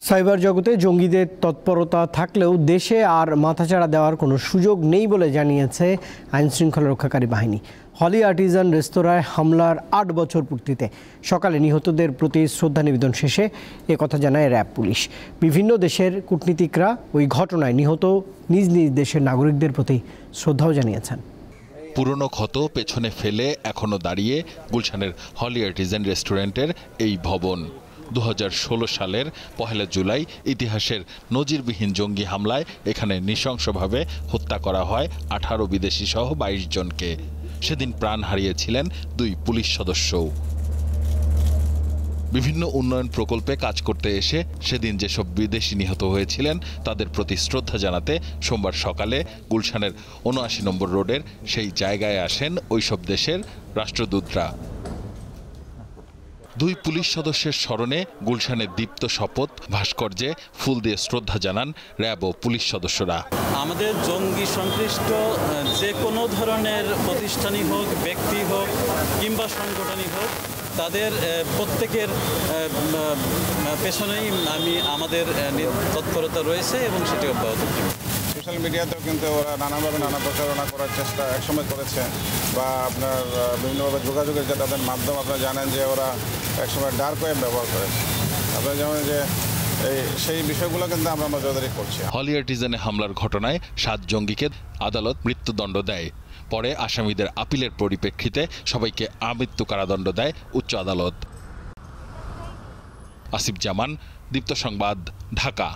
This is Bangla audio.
সাইবার জগতে জঙ্গিদের তৎপরতা থাকলেও দেশে আর মাথাচাড়া দেওয়ার কোনো সুযোগ নেই বলে জানিয়েছে আইনশৃঙ্খলা রক্ষাকারী বাহিনী। হলি আর্টিজান রেস্তোরাঁয় হামলার ৮ বছর পূর্তিতে সকালে নিহতদের প্রতি শ্রদ্ধা নিবেদন শেষে একথা জানায় র্যাব পুলিশ। বিভিন্ন দেশের কূটনীতিকরা ওই ঘটনায় নিহত নিজ নিজ দেশের নাগরিকদের প্রতি শ্রদ্ধাও জানিয়েছেন। পুরনো ক্ষত পেছনে ফেলে এখনো দাঁড়িয়ে গুলশানের হলি আর্টিজান রেস্টুরেন্টের এই ভবন। 2016 সালের 1 জুলাই ইতিহাসের নজিরবিহীন জঙ্গি হামলায় এখানে নৃশংসভাবে হত্যা করা হয় 18 বিদেশি সহ 22 জনকে। সেদিন প্রাণ হারিয়েছিলেন 2 পুলিশ সদস্যও। বিভিন্ন উন্নয়ন প্রকল্পে কাজ করতে এসে সেদিন যেসব বিদেশি নিহত হয়েছিলেন তাদের প্রতি শ্রদ্ধা জানাতে সোমবার সকালে গুলশানের 79 নম্বর রোডের সেই জায়গায় আসেন ওইসব দেশের রাষ্ট্রদূতরা। 2 পুলিশ সদস্যের স্মরণে গুলশানের দীপ্ত শপথ ভাস্কর্যে ফুল দিয়ে শ্রদ্ধা জানান র্যাব ও পুলিশ সদস্যরা। আমাদের জঙ্গি সংশ্লিষ্ট যে কোনো ধরনের প্রতিষ্ঠানই হোক, ব্যক্তি হোক কিংবা সংগঠনই হোক, তাদের প্রত্যেকের পেছনেই আমাদের তৎপরতা রয়েছে এবং সেটি অব্যাহত থাকবে। সোশ্যাল মিডিয়াতেও কিন্তু ওরা নানাভাবে নানা প্রচারণা করার চেষ্টা একসময় করেছে, বা আপনার বিভিন্নভাবে যোগাযোগের যে তাদের মাধ্যম আপনারা জানেন যে ওরা একসময় ডার্ক ওয়েব ব্যবহার করেছে। আপনারা জানেন যে সেই বিষয়গুলো কিন্তু আমরা নজরদারি করছি। হলি আর্টিজানে হামলার ঘটনায় 7 জঙ্গিকে আদালত মৃত্যুদণ্ড দেয়। পরে আসামিদের আপিলের পরিপ্রেক্ষিতে সবাইকে আমৃত্যু কারাদণ্ড দেয় উচ্চ আদালত। আসিফ জামান, দীপ্ত সংবাদ, ঢাকা।